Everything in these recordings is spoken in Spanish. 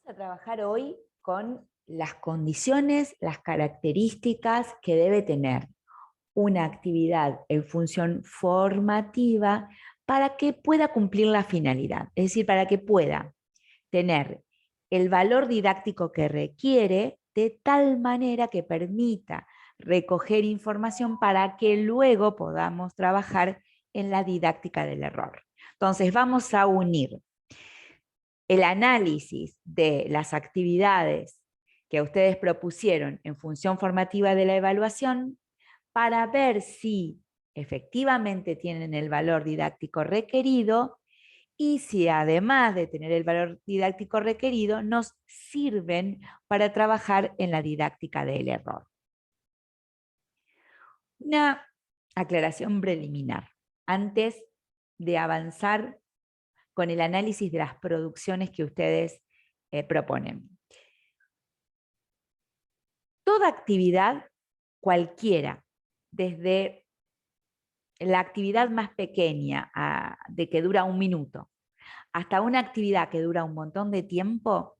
Vamos a trabajar hoy con las condiciones, las características que debe tener una actividad en función formativa para que pueda cumplir la finalidad, es decir, para que pueda tener el valor didáctico que requiere de tal manera que permita recoger información para que luego podamos trabajar en la didáctica del error. Entonces vamos a unir el análisis de las actividades que ustedes propusieron en función formativa de la evaluación para ver si efectivamente tienen el valor didáctico requerido y si además de tener el valor didáctico requerido nos sirven para trabajar en la didáctica del error. Una aclaración preliminar antes de avanzar con el análisis de las producciones que ustedes proponen. Toda actividad, cualquiera, desde la actividad más pequeña, de que dura 1 minuto, hasta una actividad que dura un montón de tiempo,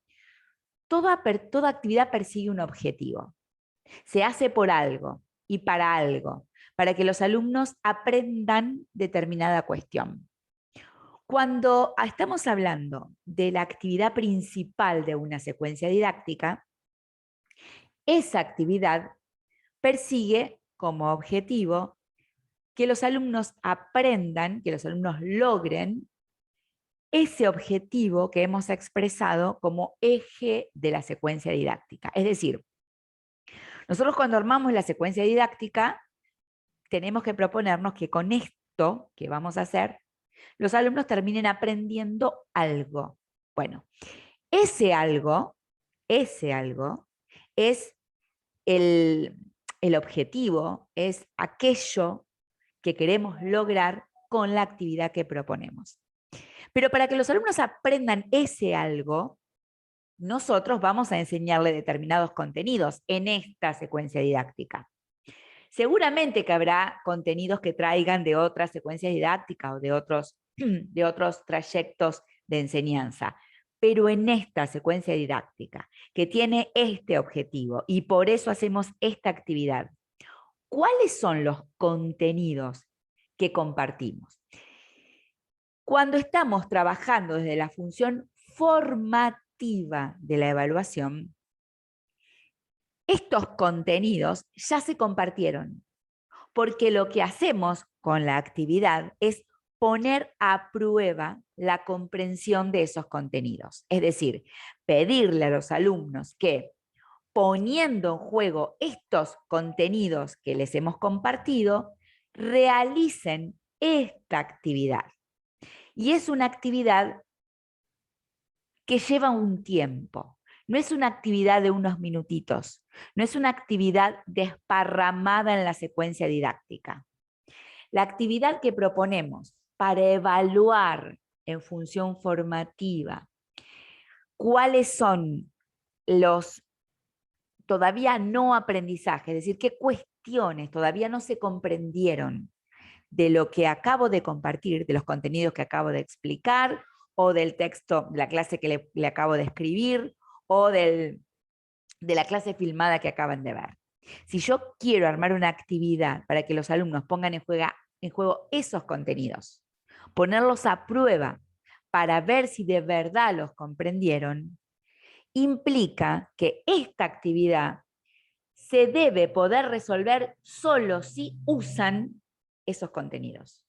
toda actividad persigue un objetivo. Se hace por algo y para que los alumnos aprendan determinada cuestión. Cuando estamos hablando de la actividad principal de una secuencia didáctica, esa actividad persigue como objetivo que los alumnos aprendan, que los alumnos logren ese objetivo que hemos expresado como eje de la secuencia didáctica. Es decir, nosotros cuando armamos la secuencia didáctica, tenemos que proponernos que con esto que vamos a hacer, los alumnos terminen aprendiendo algo. Bueno, ese algo es el objetivo, es aquello que queremos lograr con la actividad que proponemos. Pero para que los alumnos aprendan ese algo, nosotros vamos a enseñarle determinados contenidos en esta secuencia didáctica. Seguramente que habrá contenidos que traigan de otras secuencias didácticas o de otros trayectos de enseñanza, pero en esta secuencia didáctica que tiene este objetivo y por eso hacemos esta actividad, ¿cuáles son los contenidos que compartimos? Cuando estamos trabajando desde la función formativa de la evaluación, estos contenidos ya se compartieron, porque lo que hacemos con la actividad es poner a prueba la comprensión de esos contenidos. Es decir, pedirle a los alumnos que, poniendo en juego estos contenidos que les hemos compartido, realicen esta actividad. Y es una actividad que lleva un tiempo. No es una actividad de unos minutitos, no es una actividad desparramada en la secuencia didáctica. La actividad que proponemos para evaluar en función formativa cuáles son los todavía no aprendizajes, es decir, qué cuestiones todavía no se comprendieron de lo que acabo de compartir, de los contenidos que acabo de explicar, o del texto, de la clase que le acabo de escribir, o de la clase filmada que acaban de ver. Si yo quiero armar una actividad para que los alumnos pongan en juego esos contenidos, ponerlos a prueba para ver si de verdad los comprendieron, implica que esta actividad se debe poder resolver solo si usan esos contenidos.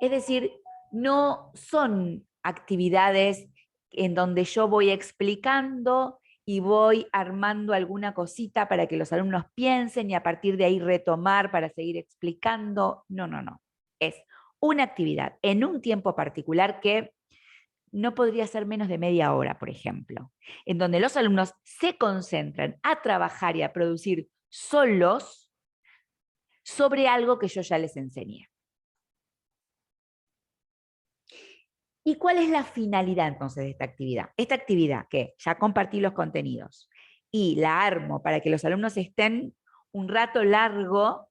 Es decir, no son actividades en donde yo voy explicando y voy armando alguna cosita para que los alumnos piensen y a partir de ahí retomar para seguir explicando. No, no, no. Es una actividad en un tiempo particular que no podría ser menos de media hora, por ejemplo, en donde los alumnos se concentran a trabajar y a producir solos sobre algo que yo ya les enseñé. ¿Y cuál es la finalidad entonces de esta actividad? Esta actividad que ya compartí los contenidos y la armo para que los alumnos estén un rato largo,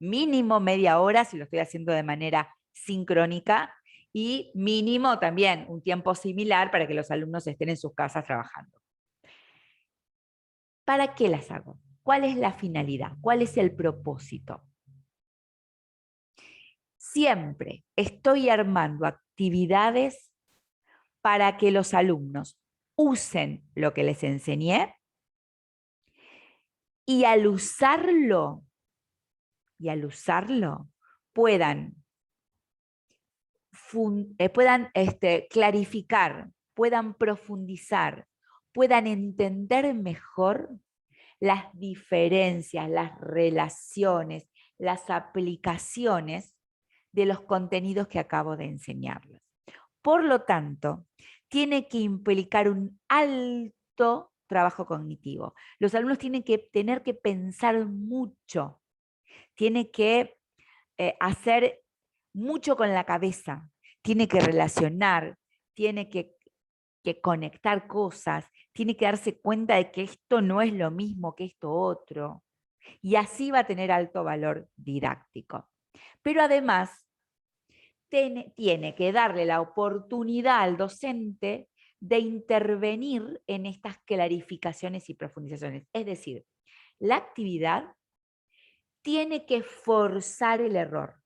mínimo media hora si lo estoy haciendo de manera sincrónica, y mínimo también un tiempo similar para que los alumnos estén en sus casas trabajando. ¿Para qué las hago? ¿Cuál es la finalidad? ¿Cuál es el propósito? Siempre estoy armando actividades para que los alumnos usen lo que les enseñé y al usarlo, puedan, clarificar, puedan profundizar, puedan entender mejor las diferencias, las relaciones, las aplicaciones de los contenidos que acabo de enseñarles. Por lo tanto, tiene que implicar un alto trabajo cognitivo. Los alumnos tienen que tener que pensar mucho, tienen que hacer mucho con la cabeza, tiene que relacionar, tiene que conectar cosas, tiene que darse cuenta de que esto no es lo mismo que esto otro. Y así va a tener alto valor didáctico. Pero además, tiene que darle la oportunidad al docente de intervenir en estas clarificaciones y profundizaciones. Es decir, la actividad tiene que forzar el error,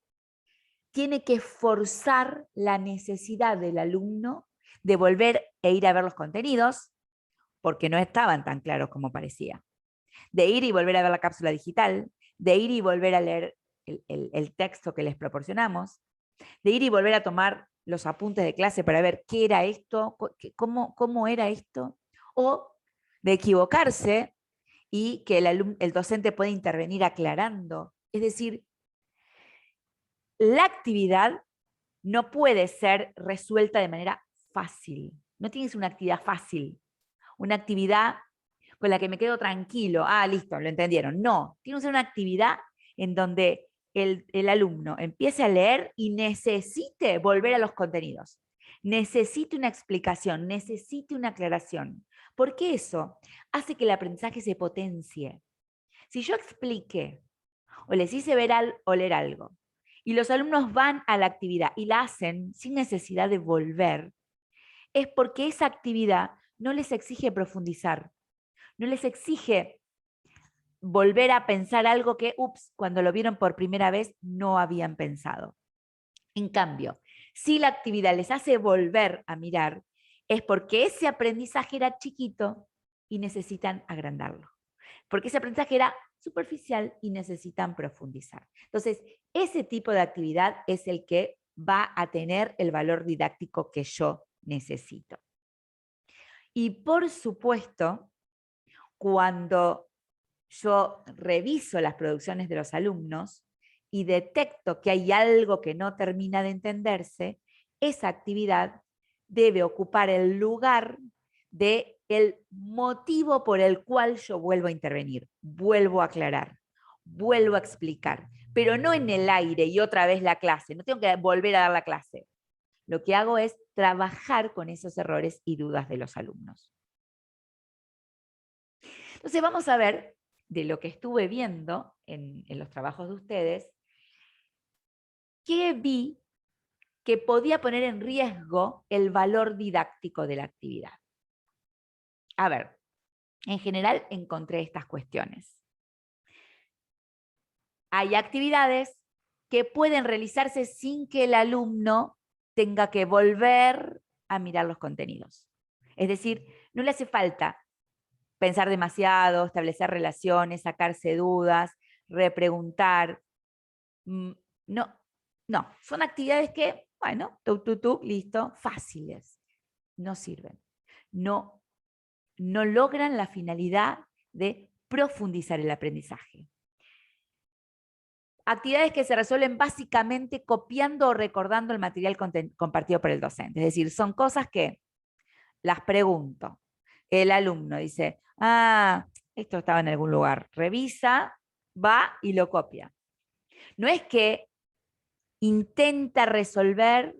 tiene que forzar la necesidad del alumno de volver e ir a ver los contenidos, porque no estaban tan claros como parecía, de ir y volver a ver la cápsula digital, de ir y volver a leer el texto que les proporcionamos, de ir y volver a tomar los apuntes de clase para ver qué era esto, cómo era esto, o de equivocarse y que el docente pueda intervenir aclarando. Es decir, la actividad no puede ser resuelta de manera fácil. No tienes una actividad fácil, una actividad con la que me quedo tranquilo. Ah, listo, lo entendieron. No, tiene que ser una actividad en donde el alumno empiece a leer y necesite volver a los contenidos. Necesite una explicación, necesite una aclaración. Porque eso hace que el aprendizaje se potencie. Si yo expliqué o les hice ver o leer algo y los alumnos van a la actividad y la hacen sin necesidad de volver, es porque esa actividad no les exige profundizar, no les exige volver a pensar algo que, cuando lo vieron por primera vez no habían pensado. En cambio, si la actividad les hace volver a mirar, es porque ese aprendizaje era chiquito y necesitan agrandarlo. Porque ese aprendizaje era superficial y necesitan profundizar. Entonces, ese tipo de actividad es el que va a tener el valor didáctico que yo necesito. Y por supuesto, cuando yo reviso las producciones de los alumnos y detecto que hay algo que no termina de entenderse, esa actividad debe ocupar el lugar del motivo por el cual yo vuelvo a intervenir, vuelvo a aclarar, vuelvo a explicar, pero no en el aire y otra vez la clase, no tengo que volver a dar la clase. Lo que hago es trabajar con esos errores y dudas de los alumnos. Entonces vamos a ver, de lo que estuve viendo en los trabajos de ustedes, qué vi que podía poner en riesgo el valor didáctico de la actividad. A ver, en general encontré estas cuestiones. Hay actividades que pueden realizarse sin que el alumno tenga que volver a mirar los contenidos. Es decir, no le hace falta pensar demasiado, establecer relaciones, sacarse dudas, repreguntar. No, no, son actividades que, bueno, listo, fáciles, no sirven. No, no logran la finalidad de profundizar el aprendizaje. Actividades que se resuelven básicamente copiando o recordando el material compartido por el docente. Es decir, son cosas que las pregunto. El alumno dice, esto estaba en algún lugar. Revisa, va y lo copia. No es que intenta resolver,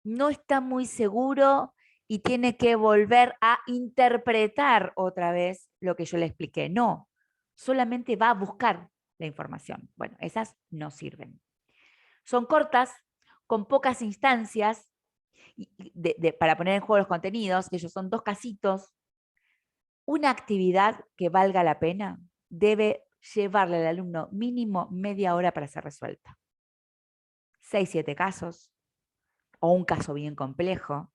no está muy seguro y tiene que volver a interpretar otra vez lo que yo le expliqué. No, solamente va a buscar la información. Bueno, esas no sirven. Son cortas, con pocas instancias para poner en juego los contenidos, que ellos son 2 casitos. Una actividad que valga la pena debe llevarle al alumno mínimo media hora para ser resuelta. 6, 7 casos, o un caso bien complejo,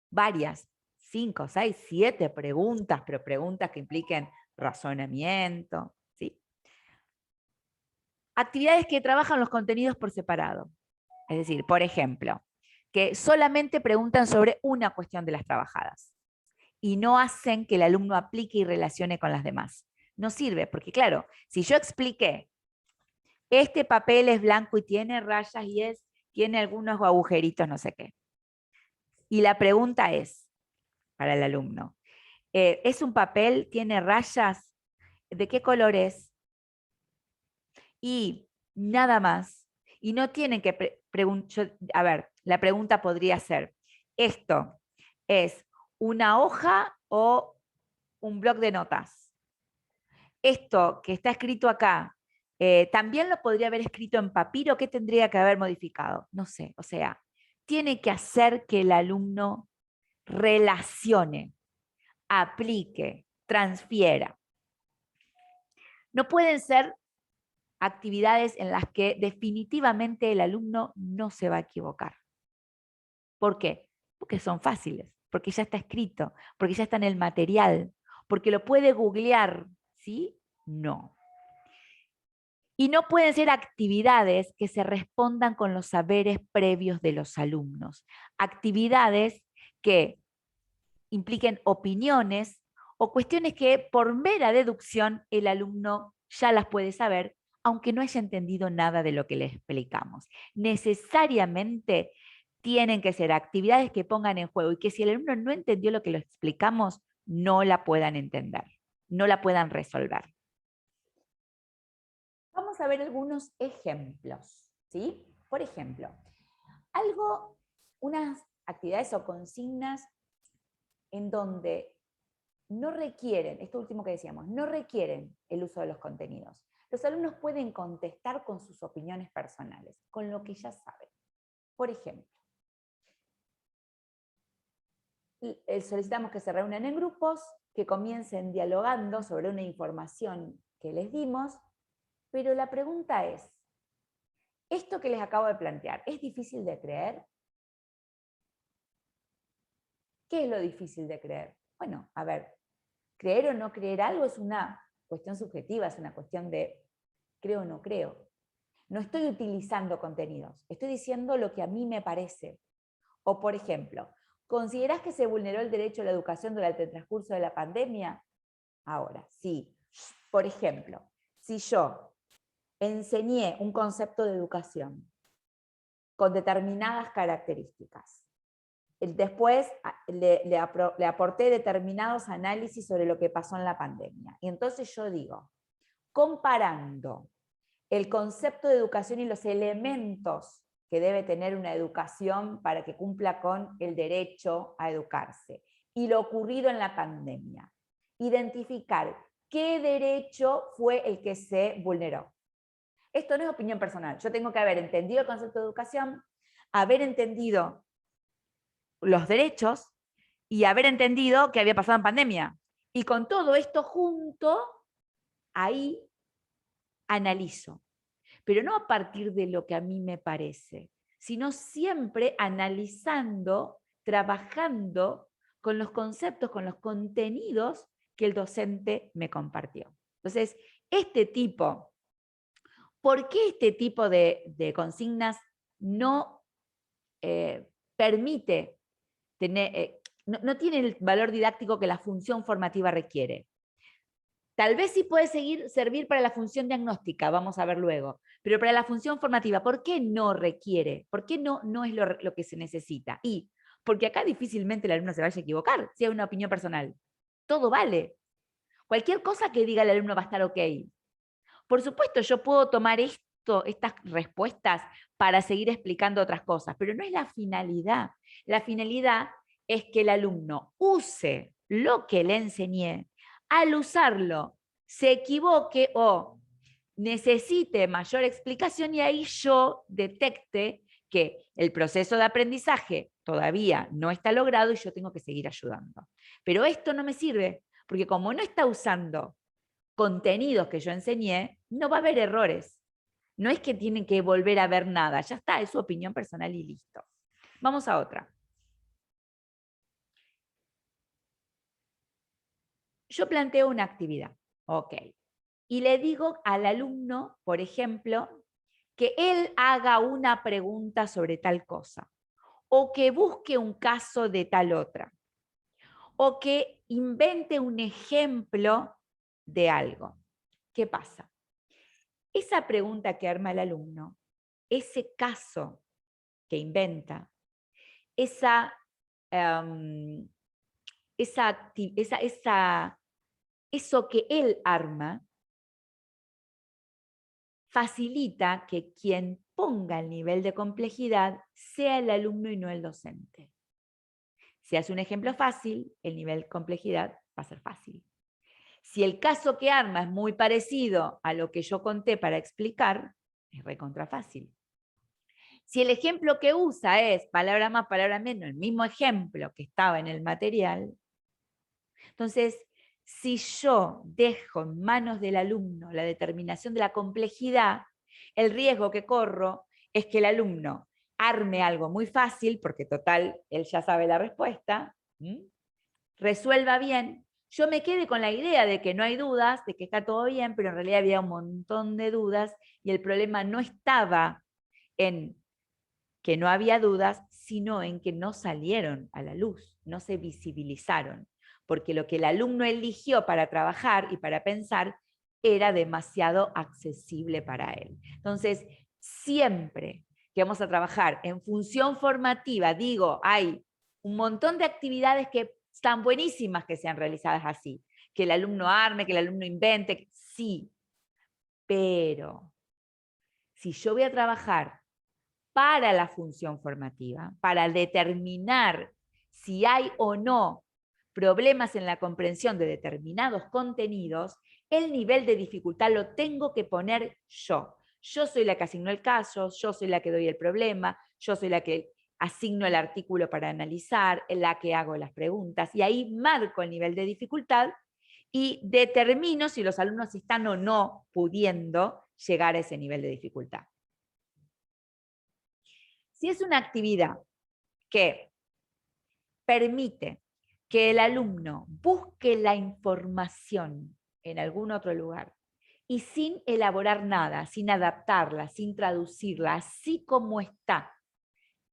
varias, 5, 6, 7 preguntas, pero preguntas que impliquen razonamiento, ¿sí? Actividades que trabajan los contenidos por separado. Es decir, por ejemplo, que solamente preguntan sobre una cuestión de las trabajadas y no hacen que el alumno aplique y relacione con las demás. No sirve, porque claro, si yo expliqué, este papel es blanco y tiene rayas y tiene algunos agujeritos, no sé qué. Y la pregunta es, para el alumno, ¿es un papel, tiene rayas? ¿De qué color es? Y nada más. Y no tienen que preguntar, a ver, la pregunta podría ser, ¿esto es una hoja o un bloc de notas? Esto que está escrito acá, ¿también lo podría haber escrito en papiro? ¿Qué tendría que haber modificado? No sé, o sea, tiene que hacer que el alumno relacione, aplique, transfiera. No pueden ser actividades en las que definitivamente el alumno no se va a equivocar. ¿Por qué? Porque son fáciles, porque ya está escrito, porque ya está en el material, porque lo puede googlear, ¿sí? No. Y no pueden ser actividades que se respondan con los saberes previos de los alumnos. Actividades que impliquen opiniones o cuestiones que por mera deducción el alumno ya las puede saber, aunque no haya entendido nada de lo que le explicamos. Necesariamente tienen que ser actividades que pongan en juego y que si el alumno no entendió lo que le explicamos, no la puedan entender, no la puedan resolver. Vamos a ver algunos ejemplos, ¿sí? Por ejemplo, unas actividades o consignas en donde no requieren, esto último que decíamos, no requieren el uso de los contenidos. Los alumnos pueden contestar con sus opiniones personales, con lo que ya saben. Por ejemplo, solicitamos que se reúnan en grupos, que comiencen dialogando sobre una información que les dimos, pero la pregunta es, ¿esto que les acabo de plantear es difícil de creer? ¿Qué es lo difícil de creer? Bueno, a ver, creer o no creer algo es una cuestión subjetiva, es una cuestión de creo o no creo. No estoy utilizando contenidos, estoy diciendo lo que a mí me parece. O, por ejemplo, ¿considerás que se vulneró el derecho a la educación durante el transcurso de la pandemia? Ahora, sí. Por ejemplo, si yo enseñé un concepto de educación con determinadas características, después le aporté determinados análisis sobre lo que pasó en la pandemia. Y entonces yo digo, comparando el concepto de educación y los elementos que debe tener una educación para que cumpla con el derecho a educarse, y lo ocurrido en la pandemia, identificar qué derecho fue el que se vulneró. Esto no es opinión personal, yo tengo que haber entendido el concepto de educación, haber entendido los derechos y haber entendido que había pasado en pandemia. Y con todo esto junto, ahí analizo. Pero no a partir de lo que a mí me parece, sino siempre analizando, trabajando con los conceptos, con los contenidos que el docente me compartió. Entonces, ¿por qué este tipo de consignas no permite tener, no tiene el valor didáctico que la función formativa requiere? Tal vez sí puede servir para la función diagnóstica, vamos a ver luego, pero para la función formativa, ¿por qué no requiere? ¿Por qué no es lo que se necesita? Y porque acá difícilmente el alumno se vaya a equivocar, si hay una opinión personal. Todo vale. Cualquier cosa que diga el alumno va a estar ok. Por supuesto, yo puedo tomar estas respuestas para seguir explicando otras cosas, pero no es la finalidad. La finalidad es que el alumno use lo que le enseñé, al usarlo se equivoque o necesite mayor explicación y ahí yo detecte que el proceso de aprendizaje todavía no está logrado y yo tengo que seguir ayudando. Pero esto no me sirve Porque como no está usando contenidos que yo enseñé, no va a haber errores. No es que tienen que volver a ver nada, ya está, es su opinión personal y listo. Vamos a otra. Yo planteo una actividad, ok, y le digo al alumno, por ejemplo, que él haga una pregunta sobre tal cosa, o que busque un caso de tal otra, o que invente un ejemplo de algo. ¿Qué pasa? Esa pregunta que arma el alumno, ese caso que inventa, esa, eso que él arma, facilita que quien ponga el nivel de complejidad sea el alumno y no el docente. Si hace un ejemplo fácil, el nivel de complejidad va a ser fácil. Si el caso que arma es muy parecido a lo que yo conté para explicar, es recontra fácil. Si el ejemplo que usa es palabra más, palabra menos, el mismo ejemplo que estaba en el material, entonces, si yo dejo en manos del alumno la determinación de la complejidad, el riesgo que corro es que el alumno arme algo muy fácil, porque total, él ya sabe la respuesta, resuelva bien, yo me quede con la idea de que no hay dudas, de que está todo bien, pero en realidad había un montón de dudas y el problema no estaba en que no había dudas, sino en que no salieron a la luz, no se visibilizaron, porque lo que el alumno eligió para trabajar y para pensar era demasiado accesible para él. Entonces, siempre que vamos a trabajar en función formativa, digo, hay un montón de actividades que están buenísimas que sean realizadas así, que el alumno arme, que el alumno invente, sí, pero si yo voy a trabajar para la función formativa, para determinar si hay o no problemas en la comprensión de determinados contenidos, el nivel de dificultad lo tengo que poner yo. Yo soy la que asigno el caso, yo soy la que doy el problema, yo soy la que asigno el artículo para analizar, la que hago las preguntas, y ahí marco el nivel de dificultad y determino si los alumnos están o no pudiendo llegar a ese nivel de dificultad. Si es una actividad que permite que el alumno busque la información en algún otro lugar y sin elaborar nada, sin adaptarla, sin traducirla, así como está,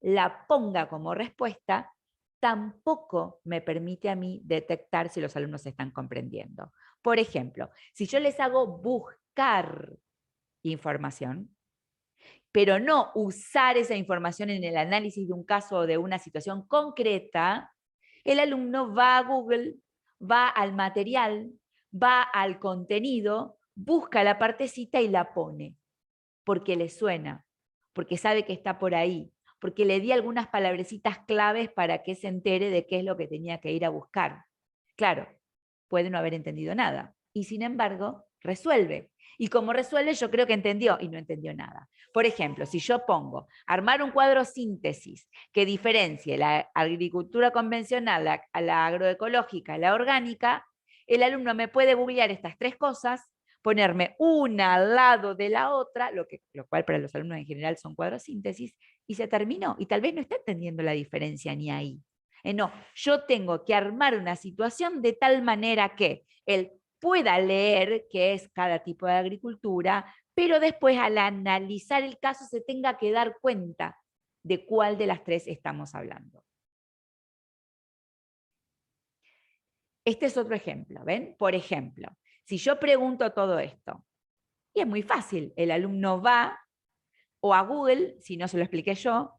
la ponga como respuesta, tampoco me permite a mí detectar si los alumnos están comprendiendo. Por ejemplo, si yo les hago buscar información, pero no usar esa información en el análisis de un caso o de una situación concreta, el alumno va a Google, va al material, va al contenido, busca la partecita y la pone, porque le suena, porque sabe que está por ahí, porque le di algunas palabrecitas claves para que se entere de qué es lo que tenía que ir a buscar. Claro, puede no haber entendido nada, y sin embargo, resuelve. Y como resuelve, yo creo que entendió y no entendió nada. Por ejemplo, si yo pongo armar un cuadro síntesis que diferencie la agricultura convencional a la agroecológica, a la orgánica, el alumno me puede googlear estas tres cosas, ponerme una al lado de la otra, lo cual para los alumnos en general son cuadros síntesis, y se terminó. Y tal vez no está entendiendo la diferencia ni ahí. No, yo tengo que armar una situación de tal manera que él pueda leer qué es cada tipo de agricultura, pero después al analizar el caso se tenga que dar cuenta de cuál de las tres estamos hablando. Este es otro ejemplo, ¿ven? Por ejemplo, si yo pregunto todo esto, y es muy fácil, el alumno va o a Google, si no se lo expliqué yo,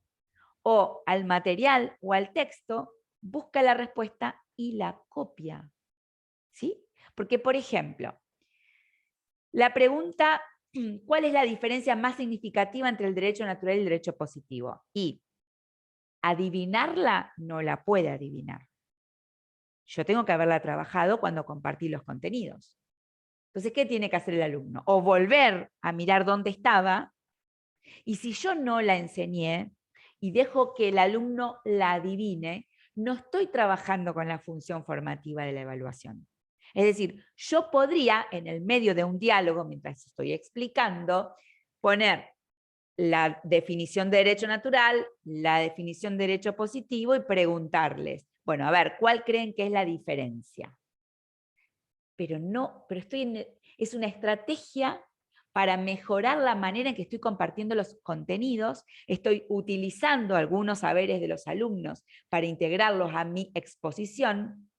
o al material o al texto, busca la respuesta y la copia. ¿Sí? Porque, por ejemplo, la pregunta, ¿cuál es la diferencia más significativa entre el derecho natural y el derecho positivo? Y adivinarla no la puede adivinar. Yo tengo que haberla trabajado cuando compartí los contenidos. Entonces, ¿qué tiene que hacer el alumno? O volver a mirar dónde estaba, y si yo no la enseñé y dejo que el alumno la adivine, no estoy trabajando con la función formativa de la evaluación. Es decir, yo podría, en el medio de un diálogo, mientras estoy explicando, poner la definición de derecho natural, la definición de derecho positivo y preguntarles, bueno, a ver, ¿cuál creen que es la diferencia? Pero no, pero es una estrategia para mejorar la manera en que estoy compartiendo los contenidos, estoy utilizando algunos saberes de los alumnos para integrarlos a mi exposición,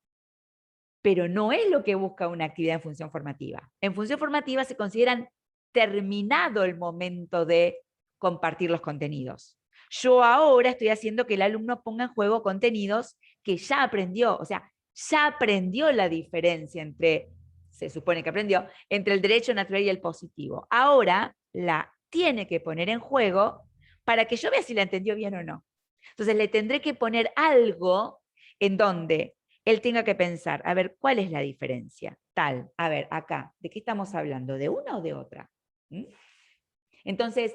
pero no es lo que busca una actividad en función formativa. En función formativa se consideran terminado el momento de compartir los contenidos. Yo ahora estoy haciendo que el alumno ponga en juego contenidos que ya aprendió, o sea, ya aprendió la diferencia entre, se supone que aprendió, entre el derecho natural y el positivo. Ahora la tiene que poner en juego para que yo vea si la entendió bien o no. Entonces le tendré que poner algo en donde él tenga que pensar, a ver, ¿cuál es la diferencia? Tal, a ver, acá, ¿de qué estamos hablando? ¿De una o de otra? ¿Mm? Entonces,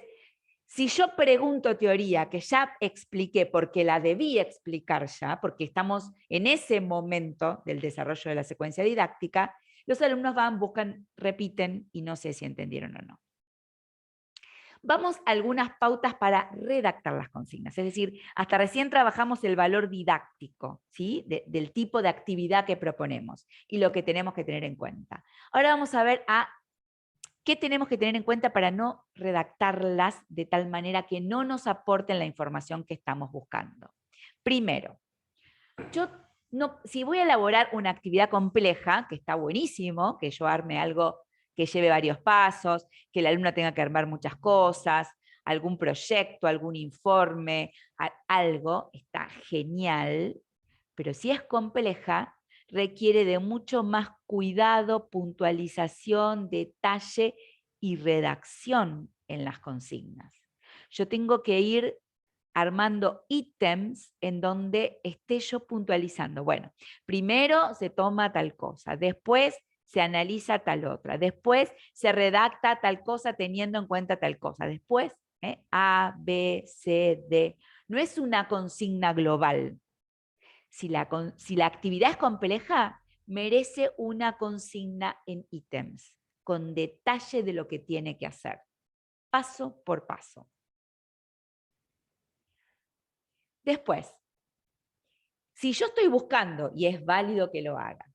si yo pregunto teoría que ya expliqué porque la debí explicar ya, porque estamos en ese momento del desarrollo de la secuencia didáctica, los alumnos van, buscan, repiten y no sé si entendieron o no. Vamos a algunas pautas para redactar las consignas, es decir, hasta recién trabajamos el valor didáctico, ¿sí? Del tipo de actividad que proponemos y lo que tenemos que tener en cuenta. Ahora vamos a ver a qué tenemos que tener en cuenta para no redactarlas de tal manera que no nos aporten la información que estamos buscando. Primero, si voy a elaborar una actividad compleja, que está buenísimo, que yo arme algo que lleve varios pasos, que el alumno tenga que armar muchas cosas, algún proyecto, algún informe, algo, está genial, pero si es compleja, requiere de mucho más cuidado, puntualización, detalle y redacción en las consignas. Yo tengo que ir armando ítems en donde esté yo puntualizando. Bueno, primero se toma tal cosa, después se analiza tal otra, después se redacta tal cosa teniendo en cuenta tal cosa, después A, B, C, D. No es una consigna global. Si la actividad es compleja, merece una consigna en ítems, con detalle de lo que tiene que hacer, paso por paso. Después, si yo estoy buscando, y es válido que lo haga,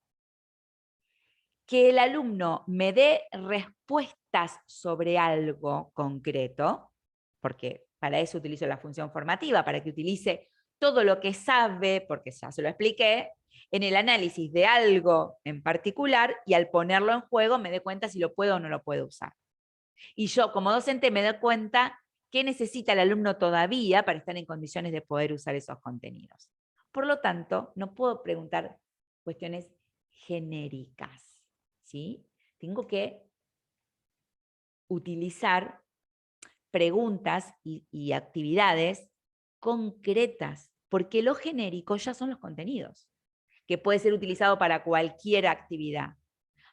que el alumno me dé respuestas sobre algo concreto, porque para eso utilizo la función formativa, para que utilice todo lo que sabe, porque ya se lo expliqué, en el análisis de algo en particular, y al ponerlo en juego me dé cuenta si lo puedo o no lo puedo usar. Y yo como docente me doy cuenta qué necesita el alumno todavía para estar en condiciones de poder usar esos contenidos. Por lo tanto, no puedo preguntar cuestiones genéricas, ¿sí? Tengo que utilizar preguntas y actividades concretas, porque lo genérico ya son los contenidos, que puede ser utilizado para cualquier actividad.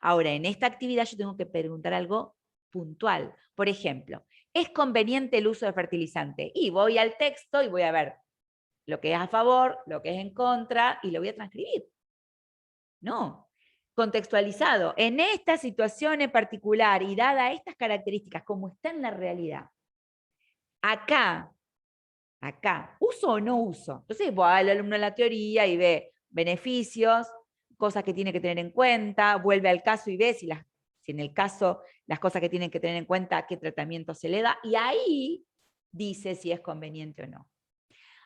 Ahora, en esta actividad yo tengo que preguntar algo puntual. Por ejemplo, ¿es conveniente el uso de fertilizante? Y voy al texto y voy a ver lo que es a favor, lo que es en contra, y lo voy a transcribir. No, contextualizado. En esta situación en particular y dada estas características, como está en la realidad, acá, ¿uso o no uso? Entonces va el alumno a la teoría y ve beneficios, cosas que tiene que tener en cuenta, vuelve al caso y ve si en el caso las cosas que tienen que tener en cuenta, qué tratamiento se le da, y ahí dice si es conveniente o no.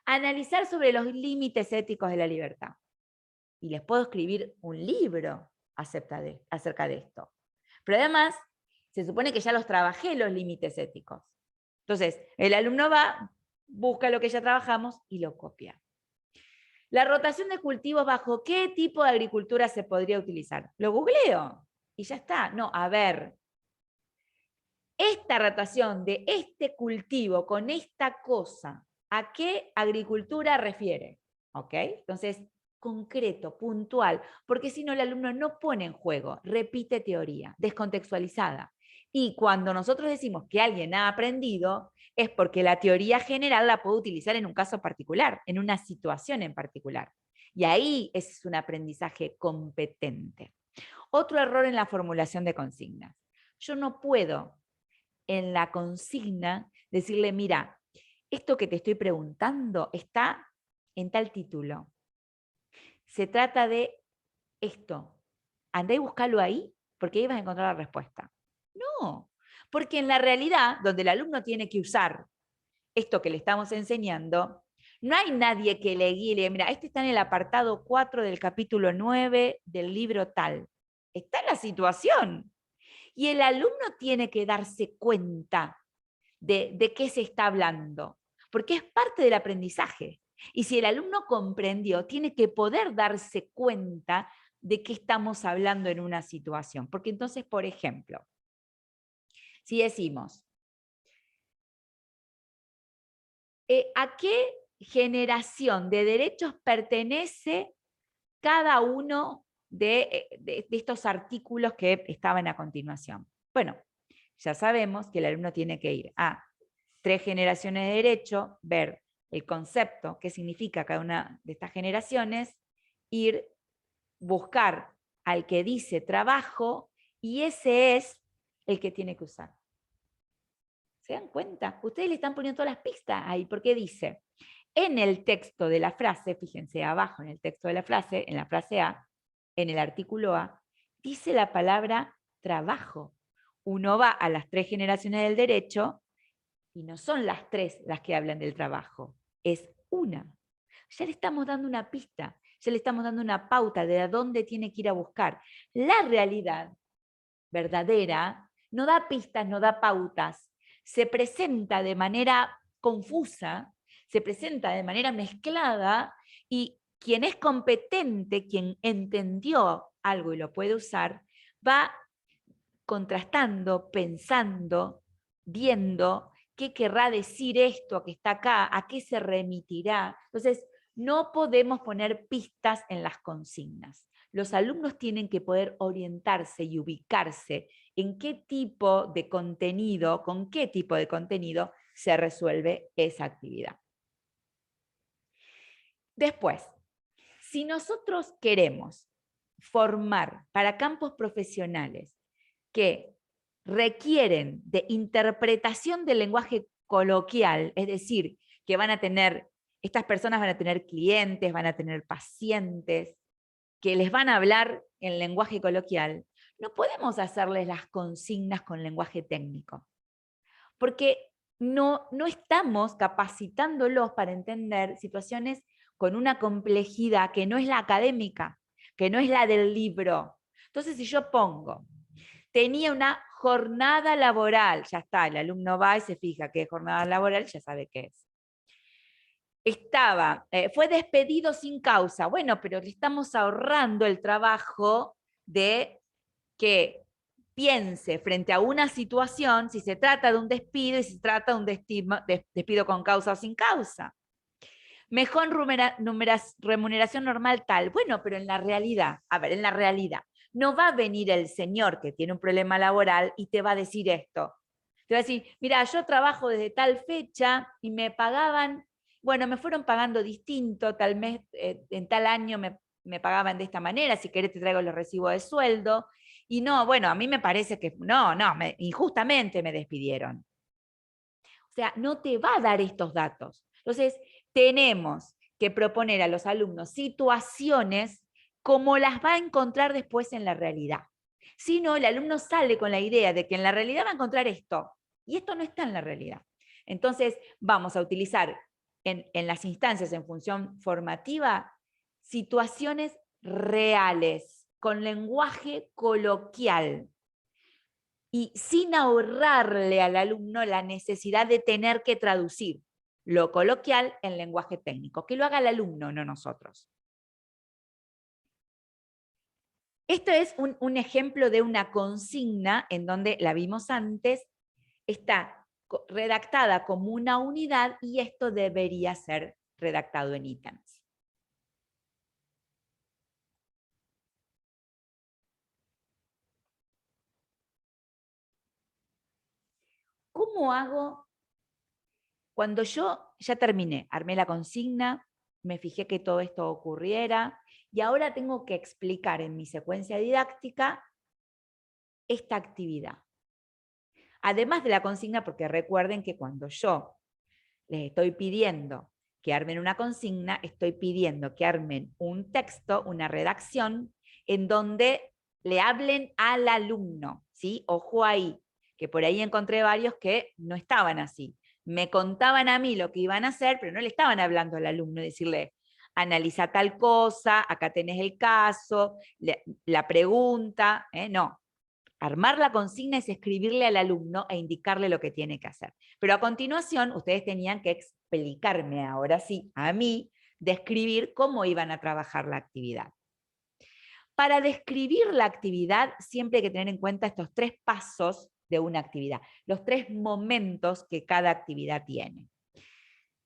Analizar sobre los límites éticos de la libertad. Y les puedo escribir un libro acerca de esto. Pero además, se supone que ya los trabajé los límites éticos. Entonces, el alumno va, busca lo que ya trabajamos y lo copia. La rotación de cultivos, ¿bajo qué tipo de agricultura se podría utilizar? Lo googleo y ya está. No, a ver, esta rotación de este cultivo con esta cosa, ¿a qué agricultura refiere? ¿Ok? Entonces, concreto, puntual, porque si no el alumno no pone en juego, repite teoría, descontextualizada. Y cuando nosotros decimos que alguien ha aprendido, es porque la teoría general la puede utilizar en un caso particular, en una situación en particular. Y ahí es un aprendizaje competente. Otro error en la formulación de consignas. Yo no puedo en la consigna decirle, mira, esto que te estoy preguntando está en tal título. Se trata de esto. Andá y búscalo ahí, porque ahí vas a encontrar la respuesta. No, porque en la realidad, donde el alumno tiene que usar esto que le estamos enseñando, no hay nadie que le guíe y le diga, mira, este está en el apartado 4 del capítulo 9 del libro tal. Está en la situación. Y el alumno tiene que darse cuenta de qué se está hablando, porque es parte del aprendizaje. Y si el alumno comprendió, tiene que poder darse cuenta de qué estamos hablando en una situación. Porque entonces, por ejemplo, si decimos, ¿a qué generación de derechos pertenece cada uno de estos artículos que estaban a continuación? Bueno, ya sabemos que el alumno tiene que ir a 3 generaciones de derecho, ver el concepto, qué significa cada una de estas generaciones, ir, buscar al que dice trabajo, y ese es el que tiene que usar. ¿Se dan cuenta? Ustedes le están poniendo todas las pistas ahí, porque dice, en el texto de la frase, fíjense abajo en el texto de la frase, en la frase A, en el artículo A, dice la palabra trabajo. Uno va a las 3 generaciones del derecho y no son las 3 las que hablan del trabajo, es una. Ya le estamos dando una pista, ya le estamos dando una pauta de a dónde tiene que ir a buscar. La realidad verdadera no da pistas, no da pautas, se presenta de manera confusa, se presenta de manera mezclada, y quien es competente, quien entendió algo y lo puede usar, va contrastando, pensando, viendo qué querrá decir esto que está acá, a qué se remitirá. Entonces, no podemos poner pistas en las consignas. Los alumnos tienen que poder orientarse y ubicarse en qué tipo de contenido, con qué tipo de contenido se resuelve esa actividad. Después, si nosotros queremos formar para campos profesionales que requieren de interpretación del lenguaje coloquial, es decir, que estas personas van a tener clientes, van a tener pacientes, que les van a hablar en lenguaje coloquial, no podemos hacerles las consignas con lenguaje técnico, porque no estamos capacitándolos para entender situaciones con una complejidad que no es la académica, que no es la del libro. Entonces, si yo pongo, tenía una jornada laboral, ya está, el alumno va y se fija qué es jornada laboral, ya sabe qué es. Fue despedido sin causa. Bueno, pero le estamos ahorrando el trabajo de que piense frente a una situación si se trata de un despido y si se trata de un despido con causa o sin causa. Mejor remuneración normal tal. Bueno, pero en la realidad, en la realidad, no va a venir el señor que tiene un problema laboral y te va a decir esto. Te va a decir, mira, yo trabajo desde tal fecha y me pagaban, bueno, me fueron pagando distinto, tal mes, en tal año me pagaban de esta manera, si querés te traigo los recibos de sueldo. Y no, bueno, a mí me parece que injustamente me despidieron. O sea, no te va a dar estos datos. Entonces, tenemos que proponer a los alumnos situaciones como las va a encontrar después en la realidad. Si no, el alumno sale con la idea de que en la realidad va a encontrar esto, y esto no está en la realidad. Entonces, vamos a utilizar en las instancias en función formativa situaciones reales, con lenguaje coloquial, y sin ahorrarle al alumno la necesidad de tener que traducir lo coloquial en lenguaje técnico. Que lo haga el alumno, no nosotros. Esto es un ejemplo de una consigna en donde, la vimos antes, está redactada como una unidad y esto debería ser redactado en ítems. ¿Cómo hago cuando yo ya terminé? Armé la consigna, me fijé que todo esto ocurriera y ahora tengo que explicar en mi secuencia didáctica esta actividad. Además de la consigna, porque recuerden que cuando yo les estoy pidiendo que armen una consigna, estoy pidiendo que armen un texto, una redacción, en donde le hablen al alumno, ¿sí? Ojo ahí, que por ahí encontré varios que no estaban así. Me contaban a mí lo que iban a hacer, pero no le estaban hablando al alumno, decirle, analiza tal cosa, acá tenés el caso, la pregunta, no. Armar la consigna es escribirle al alumno e indicarle lo que tiene que hacer. Pero a continuación, ustedes tenían que explicarme, ahora sí, a mí, describir cómo iban a trabajar la actividad. Para describir la actividad, siempre hay que tener en cuenta estos 3 pasos de una actividad, los 3 momentos que cada actividad tiene.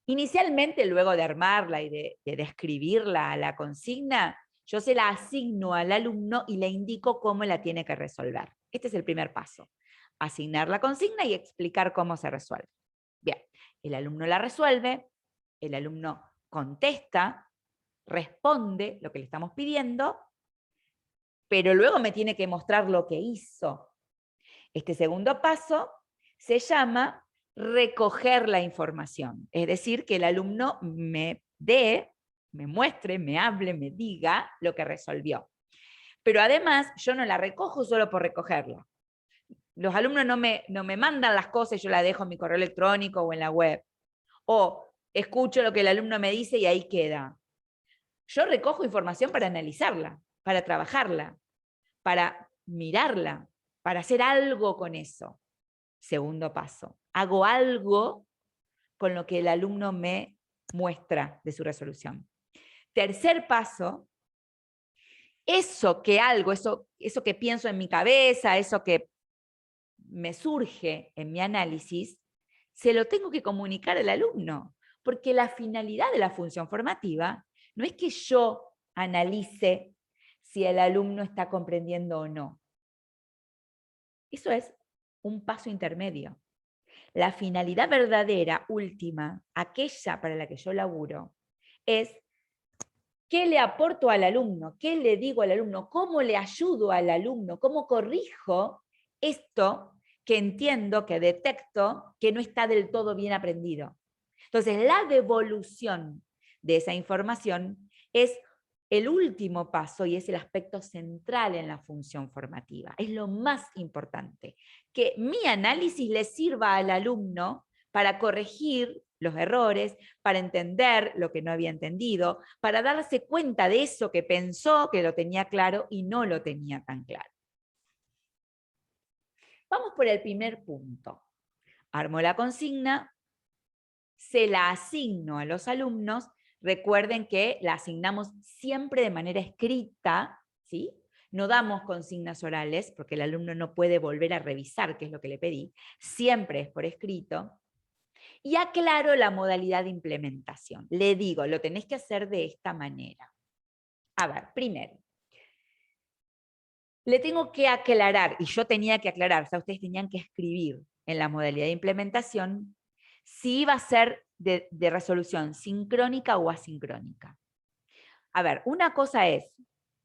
Inicialmente, luego de armarla y de describirla a la consigna, yo se la asigno al alumno y le indico cómo la tiene que resolver. Este es el primer paso. Asignar la consigna y explicar cómo se resuelve. Bien, el alumno la resuelve, el alumno contesta, responde lo que le estamos pidiendo, pero luego me tiene que mostrar lo que hizo. Este segundo paso se llama recoger la información, es decir, que el alumno me muestre, me hable, me diga lo que resolvió. Pero además, yo no la recojo solo por recogerla. Los alumnos no me mandan las cosas y yo las dejo en mi correo electrónico o en la web. O escucho lo que el alumno me dice y ahí queda. Yo recojo información para analizarla, para trabajarla, para mirarla, para hacer algo con eso. Segundo paso, hago algo con lo que el alumno me muestra de su resolución. Tercer paso, eso que pienso en mi cabeza, eso que me surge en mi análisis, se lo tengo que comunicar al alumno, porque la finalidad de la función formativa no es que yo analice si el alumno está comprendiendo o no. Eso es un paso intermedio. La finalidad verdadera, última, aquella para la que yo laburo, es qué le aporto al alumno, qué le digo al alumno, cómo le ayudo al alumno, cómo corrijo esto que entiendo, que detecto, que no está del todo bien aprendido. Entonces, la devolución de esa información es el último paso y es el aspecto central en la función formativa. Es lo más importante, que mi análisis le sirva al alumno para corregir los errores, para entender lo que no había entendido, para darse cuenta de eso que pensó que lo tenía claro y no lo tenía tan claro. Vamos por el primer punto. Armo la consigna, se la asigno a los alumnos. Recuerden que la asignamos siempre de manera escrita, ¿sí? No damos consignas orales porque el alumno no puede volver a revisar qué es lo que le pedí. Siempre es por escrito. Y aclaro la modalidad de implementación. Le digo, lo tenés que hacer de esta manera. A ver, primero, le tengo que aclarar, y yo tenía que aclarar, o sea, ustedes tenían que escribir en la modalidad de implementación si iba a ser de resolución sincrónica o asincrónica. A ver, una cosa es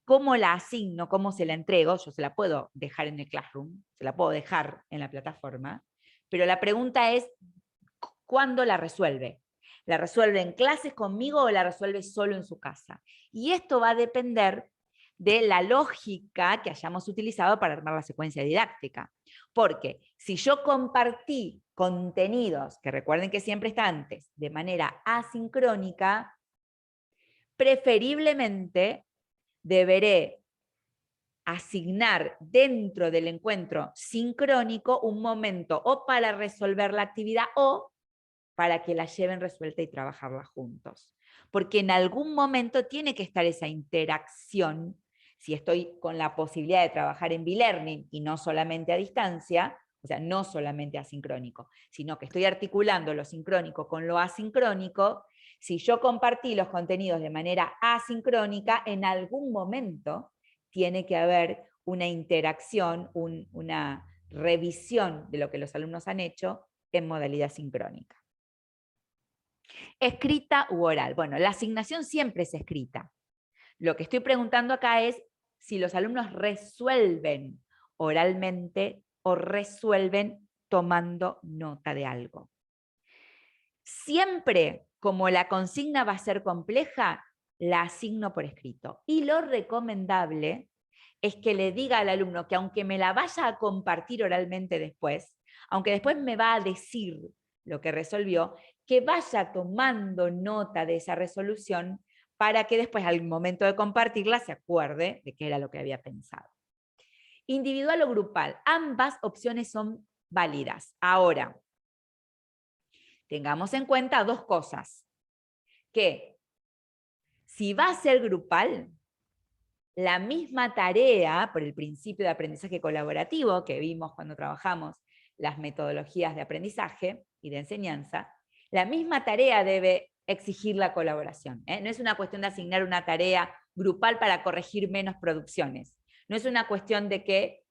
cómo la asigno, cómo se la entrego, yo se la puedo dejar en el Classroom, se la puedo dejar en la plataforma, pero la pregunta es, ¿cuándo la resuelve? ¿La resuelve en clases conmigo o la resuelve solo en su casa? Y esto va a depender de la lógica que hayamos utilizado para armar la secuencia didáctica. Porque si yo compartí contenidos, que recuerden que siempre está antes, de manera asincrónica, preferiblemente deberé asignar dentro del encuentro sincrónico un momento o para resolver la actividad o para que la lleven resuelta y trabajarla juntos. Porque en algún momento tiene que estar esa interacción, si estoy con la posibilidad de trabajar en B-Learning y no solamente a distancia, o sea, no solamente asincrónico, sino que estoy articulando lo sincrónico con lo asincrónico. Si yo compartí los contenidos de manera asincrónica, en algún momento tiene que haber una interacción, una revisión de lo que los alumnos han hecho en modalidad sincrónica. Escrita u oral. Bueno, la asignación siempre es escrita. Lo que estoy preguntando acá es si los alumnos resuelven oralmente o resuelven tomando nota de algo. Siempre, como la consigna va a ser compleja, la asigno por escrito. Y lo recomendable es que le diga al alumno que aunque me la vaya a compartir oralmente después, aunque después me va a decir lo que resolvió, que vaya tomando nota de esa resolución para que después al momento de compartirla se acuerde de qué era lo que había pensado. Individual o grupal, ambas opciones son válidas. Ahora, tengamos en cuenta dos cosas. Que si va a ser grupal, la misma tarea, por el principio de aprendizaje colaborativo que vimos cuando trabajamos las metodologías de aprendizaje y de enseñanza, la misma tarea debe exigir la colaboración. No es una cuestión de asignar una tarea grupal para corregir menos producciones. No es una cuestión de que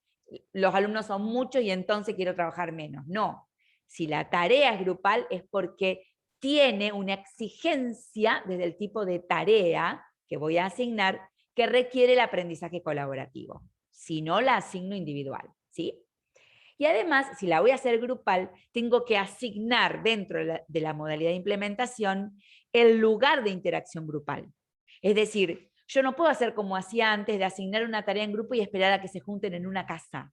los alumnos son muchos y entonces quiero trabajar menos. No. Si la tarea es grupal es porque tiene una exigencia desde el tipo de tarea que voy a asignar que requiere el aprendizaje colaborativo. Si no, la asigno individual, ¿sí? Y además, si la voy a hacer grupal, tengo que asignar dentro de la modalidad de implementación el lugar de interacción grupal. Es decir, yo no puedo hacer como hacía antes de asignar una tarea en grupo y esperar a que se junten en una casa.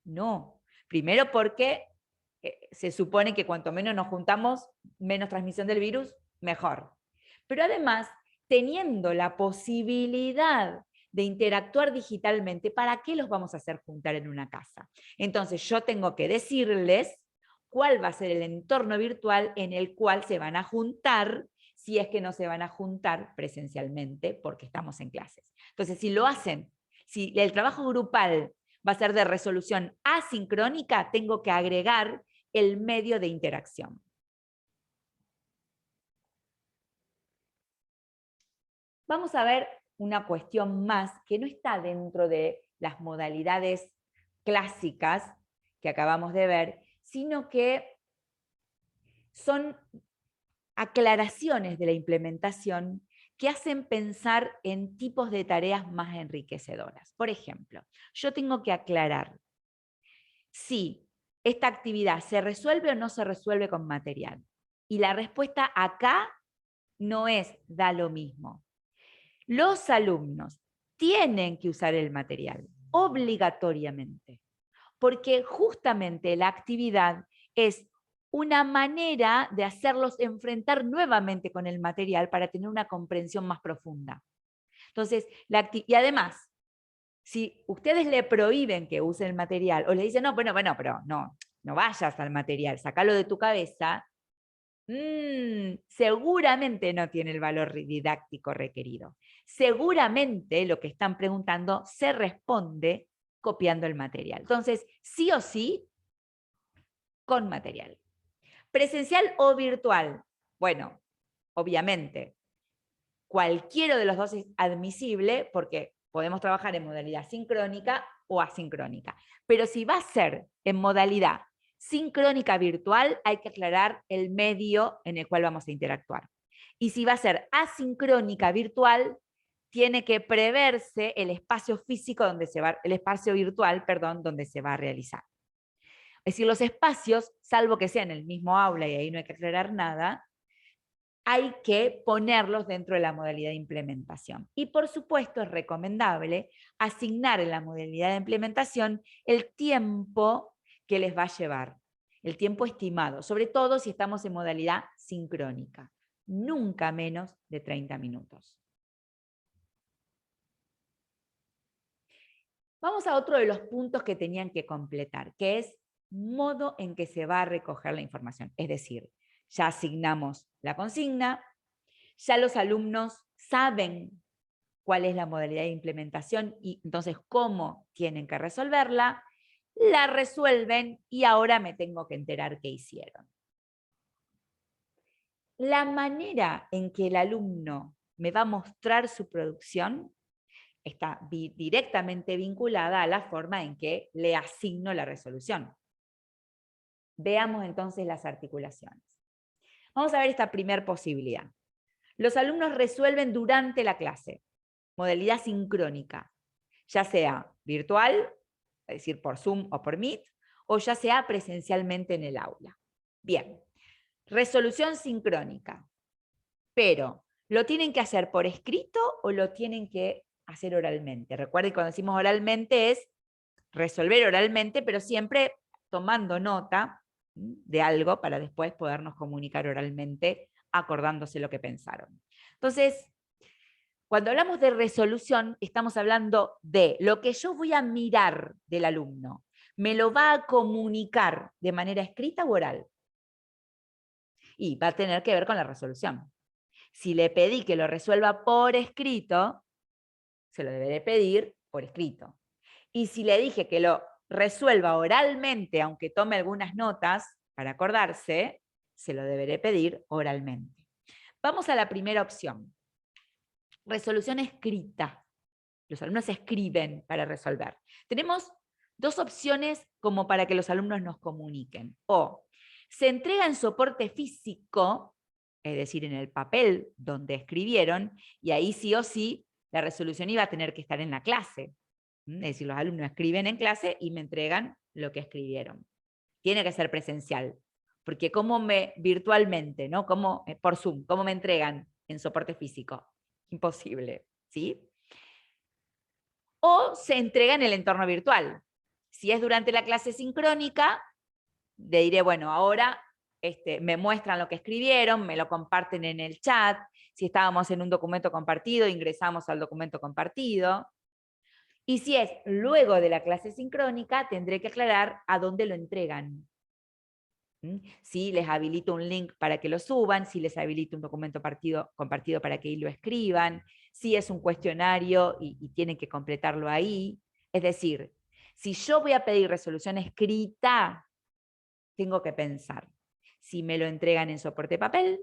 No. Primero porque se supone que cuanto menos nos juntamos, menos transmisión del virus, mejor. Pero además, teniendo la posibilidad de interactuar digitalmente, ¿para qué los vamos a hacer juntar en una casa? Entonces yo tengo que decirles cuál va a ser el entorno virtual en el cual se van a juntar, si es que no se van a juntar presencialmente porque estamos en clases. Entonces, si lo hacen, si el trabajo grupal va a ser de resolución asincrónica, tengo que agregar el medio de interacción. Vamos a ver una cuestión más que no está dentro de las modalidades clásicas que acabamos de ver, sino que son aclaraciones de la implementación que hacen pensar en tipos de tareas más enriquecedoras. Por ejemplo, yo tengo que aclarar si esta actividad se resuelve o no se resuelve con material. Y la respuesta acá no es da lo mismo. Los alumnos tienen que usar el material obligatoriamente, porque justamente la actividad es una manera de hacerlos enfrentar nuevamente con el material para tener una comprensión más profunda. Entonces, y además, si ustedes le prohíben que use el material o le dicen, no, bueno, pero no vayas al material, sacalo de tu cabeza, seguramente no tiene el valor didáctico requerido. Seguramente lo que están preguntando se responde copiando el material. Entonces, sí o sí, con material. ¿Presencial o virtual? Bueno, obviamente, cualquiera de los dos es admisible porque podemos trabajar en modalidad sincrónica o asincrónica. Pero si va a ser en modalidad sincrónica virtual, hay que aclarar el medio en el cual vamos a interactuar. Y si va a ser asincrónica virtual, tiene que preverse el espacio físico donde se va, el espacio virtual, perdón, donde se va a realizar. Es decir, los espacios, salvo que sean en el mismo aula y ahí no hay que aclarar nada, hay que ponerlos dentro de la modalidad de implementación. Y por supuesto es recomendable asignar en la modalidad de implementación el tiempo que les va a llevar, el tiempo estimado, sobre todo si estamos en modalidad sincrónica, nunca menos de 30 minutos. Vamos a otro de los puntos que tenían que completar, que es modo en que se va a recoger la información. Es decir, ya asignamos la consigna, ya los alumnos saben cuál es la modalidad de implementación y entonces cómo tienen que resolverla, la resuelven y ahora me tengo que enterar qué hicieron. La manera en que el alumno me va a mostrar su producción está directamente vinculada a la forma en que le asigno la resolución. Veamos entonces las articulaciones. Vamos a ver esta primera posibilidad. Los alumnos resuelven durante la clase. modalidad sincrónica, ya sea virtual, es decir, por Zoom o por Meet, o ya sea presencialmente en el aula. Bien, resolución sincrónica, pero ¿lo tienen que hacer por escrito o lo tienen que hacer oralmente? Recuerden que cuando decimos oralmente es resolver oralmente, pero siempre tomando nota de algo para después podernos comunicar oralmente acordándose lo que pensaron. Entonces, cuando hablamos de resolución, estamos hablando de lo que yo voy a mirar del alumno. ¿Me lo va a comunicar de manera escrita o oral? Y va a tener que ver con la resolución. Si le pedí que lo resuelva por escrito, se lo deberé pedir por escrito. Y si le dije que lo resuelva oralmente, aunque tome algunas notas para acordarse, se lo deberé pedir oralmente. Vamos a la primera opción. Resolución escrita. Los alumnos escriben para resolver. Tenemos dos opciones como para que los alumnos nos comuniquen. O se entrega en soporte físico, es decir, en el papel donde escribieron, y ahí sí o sí la resolución iba a tener que estar en la clase. Es decir, los alumnos escriben en clase y me entregan lo que escribieron. Tiene que ser presencial, porque virtualmente, ¿no? Por Zoom, ¿cómo me entregan en soporte físico? Imposible, ¿sí? O se entrega en el entorno virtual. Si es durante la clase sincrónica, le diré, bueno, ahora me muestran lo que escribieron, me lo comparten en el chat. Si estábamos en un documento compartido, ingresamos al documento compartido. Y si es luego de la clase sincrónica, tendré que aclarar a dónde lo entregan. Si les habilito un link para que lo suban, si les habilito un documento compartido para que ahí lo escriban, si es un cuestionario y tienen que completarlo ahí. Es decir, si yo voy a pedir resolución escrita, tengo que pensar si me lo entregan en soporte papel,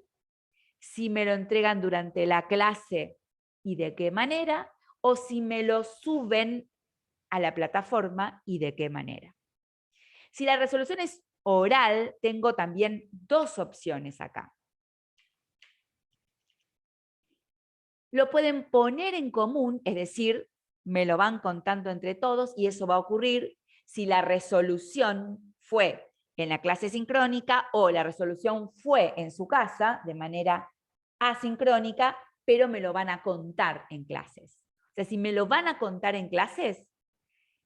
si me lo entregan durante la clase y de qué manera, o si me lo suben a la plataforma y de qué manera. Si la resolución es oral, tengo también dos opciones acá. Lo pueden poner en común, es decir, me lo van contando entre todos y eso va a ocurrir si la resolución fue en la clase sincrónica o la resolución fue en su casa de manera asincrónica, pero me lo van a contar en clases. O sea, si me lo van a contar en clases,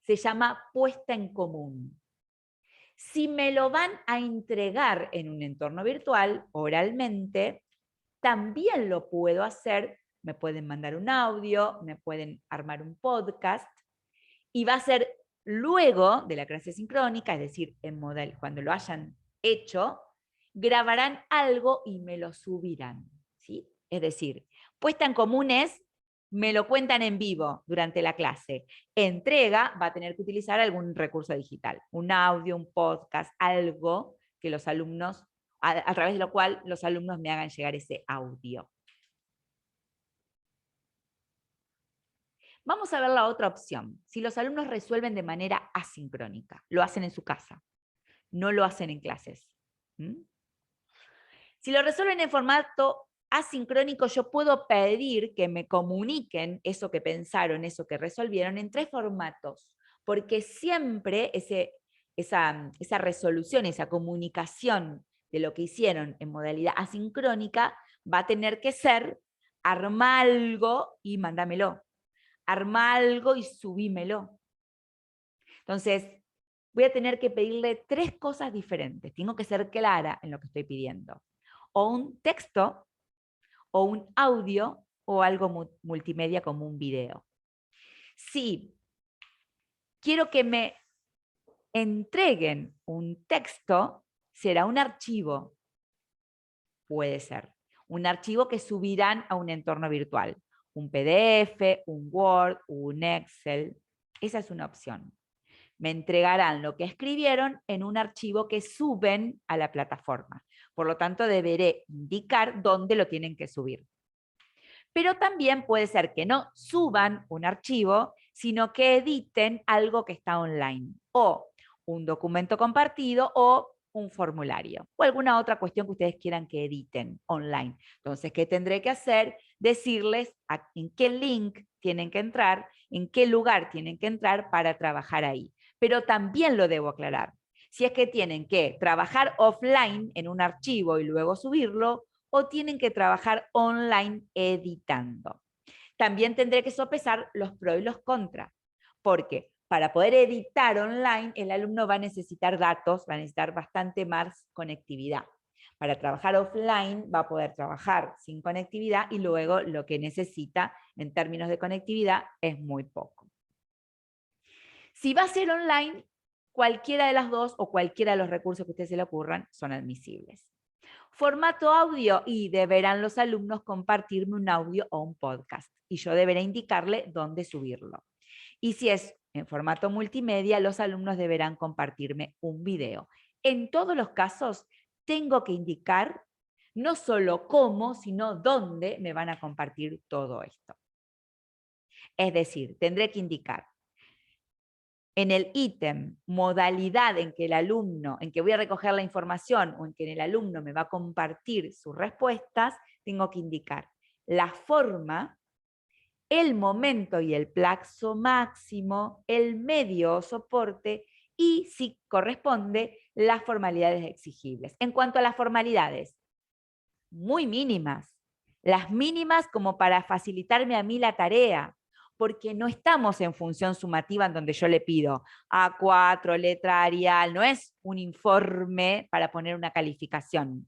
se llama puesta en común. Si me lo van a entregar en un entorno virtual, oralmente, también lo puedo hacer. Me pueden mandar un audio, me pueden armar un podcast, y va a ser luego de la clase sincrónica, es decir, cuando lo hayan hecho, grabarán algo y me lo subirán. ¿Sí? Es decir, puesta en común es me lo cuentan en vivo durante la clase. Entrega va a tener que utilizar algún recurso digital, un audio, un podcast, algo que los alumnos, a través de lo cual los alumnos me hagan llegar ese audio. Vamos a ver la otra opción. Si los alumnos resuelven de manera asincrónica, lo hacen en su casa, no lo hacen en clases. Si lo resuelven en formato asincrónico, yo puedo pedir que me comuniquen eso que pensaron, eso que resolvieron en tres formatos, porque siempre esa resolución, esa comunicación de lo que hicieron en modalidad asincrónica va a tener que ser arma algo y mándamelo, arma algo y subímelo. Entonces, voy a tener que pedirle tres cosas diferentes. Tengo que ser clara en lo que estoy pidiendo. O un texto, o un audio, o algo multimedia como un video. Si quiero que me entreguen un texto, será un archivo. Puede ser. Un archivo que subirán a un entorno virtual. Un PDF, un Word, un Excel. Esa es una opción. Me entregarán lo que escribieron en un archivo que suben a la plataforma. Por lo tanto, deberé indicar dónde lo tienen que subir. Pero también puede ser que no suban un archivo, sino que editen algo que está online, o un documento compartido, o un formulario, o alguna otra cuestión que ustedes quieran que editen online. Entonces, ¿qué tendré que hacer? decirles en qué link tienen que entrar, en qué lugar tienen que entrar para trabajar ahí. Pero también lo debo aclarar. Si es que tienen que trabajar offline en un archivo y luego subirlo, o tienen que trabajar online editando. También tendré que sopesar los pros y los contras, porque para poder editar online, el alumno va a necesitar datos, va a necesitar bastante más conectividad. Para trabajar offline va a poder trabajar sin conectividad y luego lo que necesita en términos de conectividad es muy poco. Si va a ser online, cualquiera de las dos o cualquiera de los recursos que a ustedes se le ocurran son admisibles. Formato audio, y deberán los alumnos compartirme un audio o un podcast y yo deberé indicarle dónde subirlo. Y si es en formato multimedia, los alumnos deberán compartirme un video. En todos los casos, tengo que indicar no solo cómo, sino dónde me van a compartir todo esto. Es decir, tendré que indicar en el ítem, modalidad en que el alumno, en que voy a recoger la información o en que el alumno me va a compartir sus respuestas, tengo que indicar la forma, el momento y el plazo máximo, el medio o soporte y, si corresponde, las formalidades exigibles. En cuanto a las formalidades, muy mínimas, las mínimas como para facilitarme a mí la tarea, porque no estamos en función sumativa en donde yo le pido A4, letra Arial, no es un informe para poner una calificación.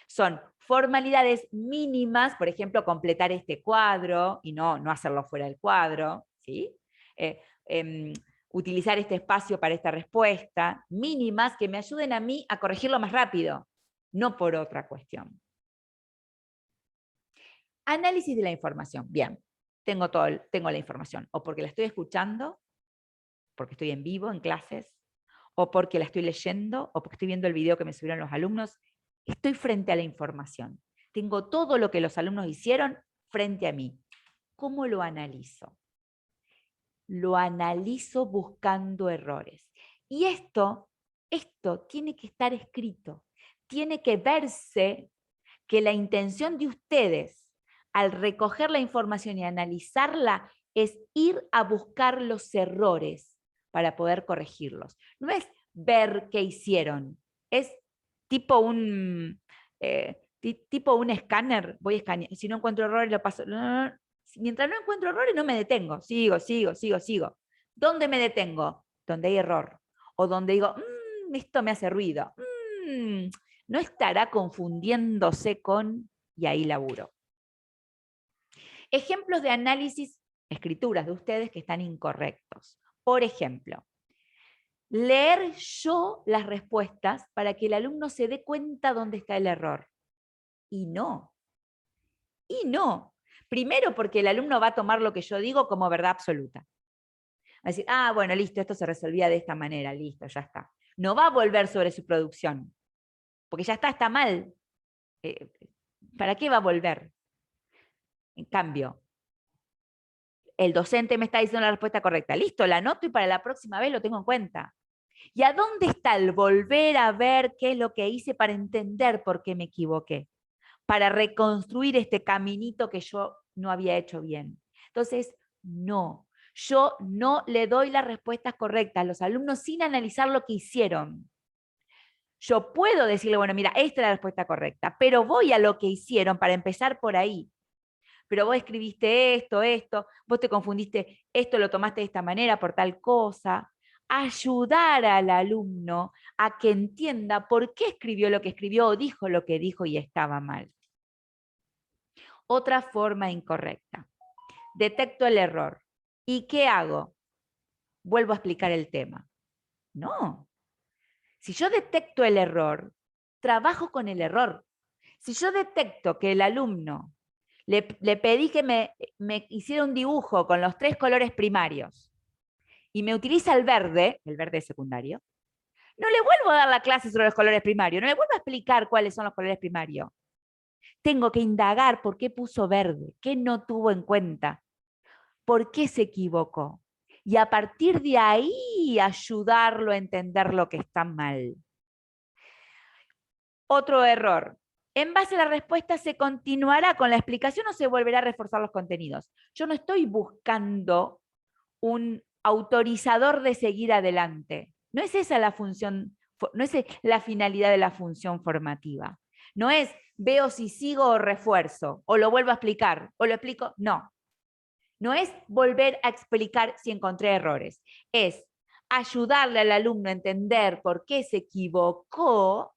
Son formalidades mínimas, por ejemplo, completar este cuadro y no hacerlo fuera del cuadro, ¿sí? Utilizar este espacio para esta respuesta, mínimas que me ayuden a mí a corregirlo más rápido, no por otra cuestión. Análisis de la información. Bien, tengo la información, o porque la estoy escuchando, porque estoy en vivo en clases, o porque la estoy leyendo, o porque estoy viendo el video que me subieron los alumnos. Estoy frente a la información. Tengo todo lo que los alumnos hicieron frente a mí. ¿Cómo lo analizo? Lo analizo buscando errores. Y esto tiene que estar escrito. Tiene que verse que la intención de ustedes al recoger la información y analizarla es ir a buscar los errores para poder corregirlos. No es ver qué hicieron, es tipo un escáner, voy a escanear, si no encuentro errores lo paso. Mientras no encuentro errores no me detengo, sigo. ¿Dónde me detengo? Donde hay error. O donde digo, esto me hace ruido. No estará confundiéndose con, y ahí laburo. Ejemplos de análisis, escrituras de ustedes que están incorrectos. Por ejemplo, leer yo las respuestas para que el alumno se dé cuenta dónde está el error. Y no. Primero porque el alumno va a tomar lo que yo digo como verdad absoluta. Va a decir, bueno, listo, esto se resolvía de esta manera, listo, ya está. No va a volver sobre su producción, porque ya está mal. ¿Para qué va a volver? En cambio, el docente me está diciendo la respuesta correcta. Listo, la anoto y para la próxima vez lo tengo en cuenta. ¿Y a dónde está el volver a ver qué es lo que hice para entender por qué me equivoqué? Para reconstruir este caminito que yo no había hecho bien. Entonces, no. Yo no le doy las respuestas correctas a los alumnos sin analizar lo que hicieron. Yo puedo decirle, bueno, mira, esta es la respuesta correcta, pero voy a lo que hicieron para empezar por ahí. Pero vos escribiste esto, vos te confundiste, esto lo tomaste de esta manera por tal cosa. Ayudar al alumno a que entienda por qué escribió lo que escribió o dijo lo que dijo y estaba mal. Otra forma incorrecta. Detecto el error. ¿Y qué hago? Vuelvo a explicar el tema. No. Si yo detecto el error, trabajo con el error. Si yo detecto que el alumno le pedí que me hiciera un dibujo con los 3 colores primarios y me utiliza el verde secundario, no le vuelvo a dar la clase sobre los colores primarios, no le vuelvo a explicar cuáles son los colores primarios. Tengo que indagar por qué puso verde, qué no tuvo en cuenta, por qué se equivocó. Y a partir de ahí ayudarlo a entender lo que está mal. Otro error. En base a la respuesta se continuará con la explicación o se volverá a reforzar los contenidos. Yo no estoy buscando un autorizador de seguir adelante. No es esa la función, no es la finalidad de la función formativa. No es veo si sigo o refuerzo, o lo vuelvo a explicar, o lo explico. No. No es volver a explicar si encontré errores. Es ayudarle al alumno a entender por qué se equivocó,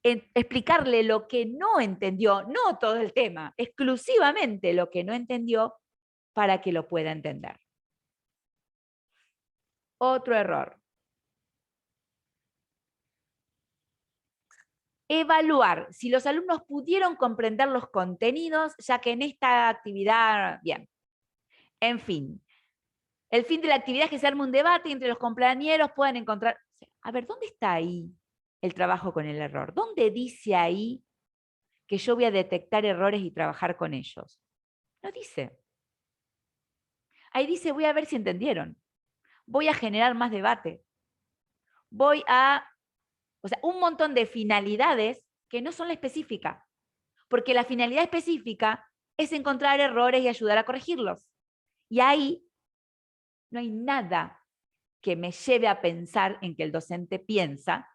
explicarle lo que no entendió, no todo el tema, exclusivamente lo que no entendió para que lo pueda entender. Otro error. Evaluar si los alumnos pudieron comprender los contenidos, ya que en esta actividad, bien, en fin, el fin de la actividad es que se arme un debate y entre los compañeros puedan encontrar, a ver, ¿dónde está ahí el trabajo con el error? ¿Dónde dice ahí que yo voy a detectar errores y trabajar con ellos? No dice. Ahí dice, voy a ver si entendieron. Voy a generar más debate. Voy a, o sea, un montón de finalidades que no son la específica. Porque la finalidad específica es encontrar errores y ayudar a corregirlos. Y ahí no hay nada que me lleve a pensar en que el docente piensa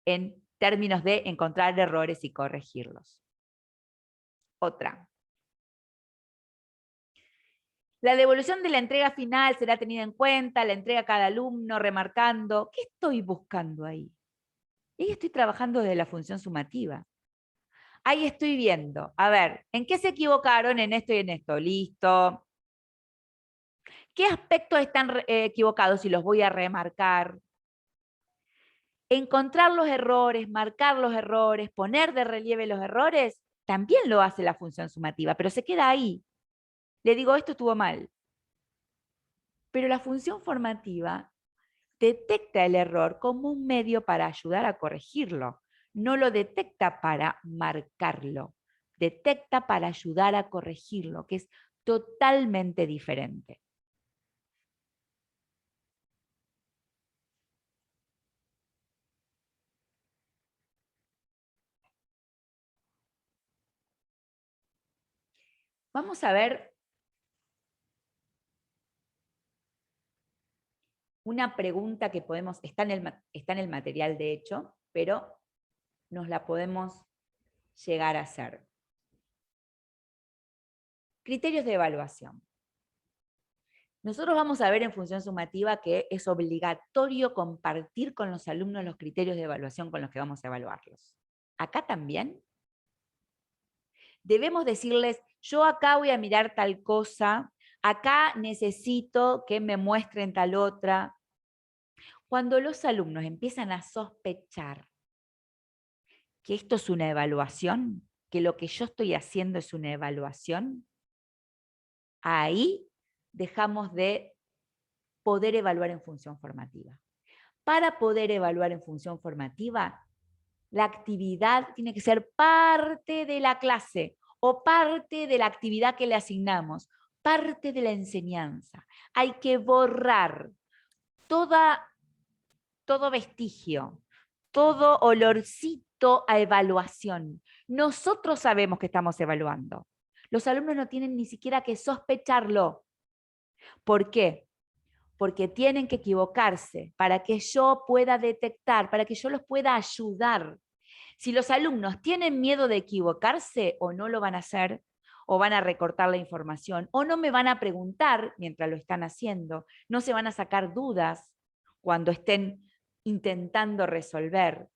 en términos de encontrar errores y corregirlos. Otra. La devolución de la entrega final será tenida en cuenta, la entrega a cada alumno, remarcando. ¿Qué estoy buscando ahí? Ahí estoy trabajando desde la función sumativa. Ahí estoy viendo, a ver, ¿en qué se equivocaron en esto y en esto? Listo. ¿Qué aspectos están equivocados y los voy a remarcar? Encontrar los errores, marcar los errores, poner de relieve los errores, también lo hace la función sumativa, pero se queda ahí. Le digo, esto estuvo mal. Pero la función formativa detecta el error como un medio para ayudar a corregirlo. No lo detecta para marcarlo. Detecta para ayudar a corregirlo, que es totalmente diferente. Vamos a ver una pregunta que podemos, está en el material de hecho, pero nos la podemos llegar a hacer. Criterios de evaluación. Nosotros vamos a ver en función sumativa que es obligatorio compartir con los alumnos los criterios de evaluación con los que vamos a evaluarlos. Acá también debemos decirles, yo acá voy a mirar tal cosa, acá necesito que me muestren tal otra. Cuando los alumnos empiezan a sospechar que esto es una evaluación, que lo que yo estoy haciendo es una evaluación, ahí dejamos de poder evaluar en función formativa. Para poder evaluar en función formativa, la actividad tiene que ser parte de la clase o parte de la actividad que le asignamos, parte de la enseñanza. Hay que borrar todo vestigio, todo olorcito a evaluación. Nosotros sabemos que estamos evaluando. Los alumnos no tienen ni siquiera que sospecharlo. ¿Por qué? Porque tienen que equivocarse para que yo pueda detectar, para que yo los pueda ayudar. Si los alumnos tienen miedo de equivocarse, o no lo van a hacer, o van a recortar la información, o no me van a preguntar mientras lo están haciendo, no se van a sacar dudas cuando estén intentando resolver.